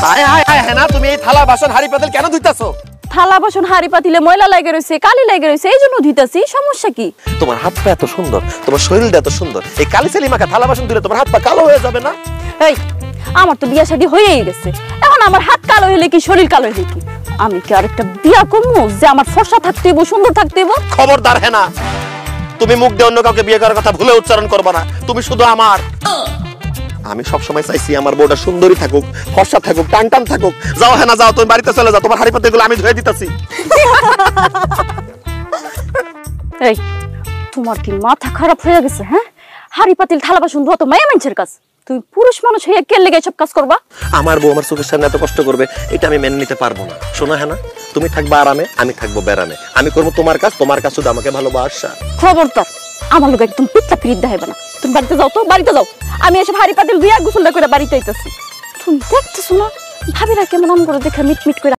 হায় হায় হায় হেনা, তুমি এই থালা বাসন হাড়ি পাতিল কেন ধুইতাছো? থালা বাসন হাড়ি পাতিলে ময়লা লাগে রয়েছে, কালি লাগে রয়েছে, এই জন্য ধুইতাছি। সমস্যা কি? তোমার হাত পা এত সুন্দর, তোমার শরীরটা এত সুন্দর, এই কালি চালি মাখা থালা বাসন ধুলে তোমার হাত পা কালো হয়ে যাবে না? এই, আমার তো বিয়া শাদী হয়েই গেছে, এখন আমার হাত কালো হইলে কি শরীর কালো হইলে কি? আমি কি আরেকটা বিয়া করবো যে আমার ফর্সা থাকতে হইব, সুন্দর থাকতে হইব? খবরদার হেনা, তুমি মুখ দিয়ে অন্য কাউকে বিয়ে করার কথা ভুলে উচ্চারণ করবে না। তুমি শুধু আমার। আমি সব সময় চাইছি আমার বউটা সুন্দরী থাকুক, ফর্সা থাকুক, টান টান থাকুক। যাও হেনা যাও, তুমি বাড়িতে চলে যাও, তোমার হাড়ি পাতিলগুলো আমি ধুয়ে দিতেছি। এই, তোমার কি মাথা খারাপ হয়ে গেছে? হ্যাঁ, হাড়ি পাতিল থালা বাসন ধোয়া তো মায়া মানুষের কাজ। তুমি পুরুষ মানুষ হয়ে কে লেগে সব কাজ করবা? আমার বউ আমার চোখের সামনে এত কষ্ট করবে, এটা আমি মেনে নিতে পারবো না। শোনো হেনা, তুমি থাকবা আরামে, আমি থাকবো বেড়ামে। আমি করবো তোমার কাজ, তোমার কাজ শুধু আমাকে ভালোবাসা। খবরদার আমার লোক একদম পিটলা পিট দেখাইবে না। তুমি বাড়িতে যাও তো, বাড়িতে যাও। আমি এসে হাড়ি পাতিল ধুইয়া গোসলটা করে বাড়িতে আইতাছি। তুমি দেখতেছো না ভাবিরা কেমন আম করে দেখে মিট মিট করে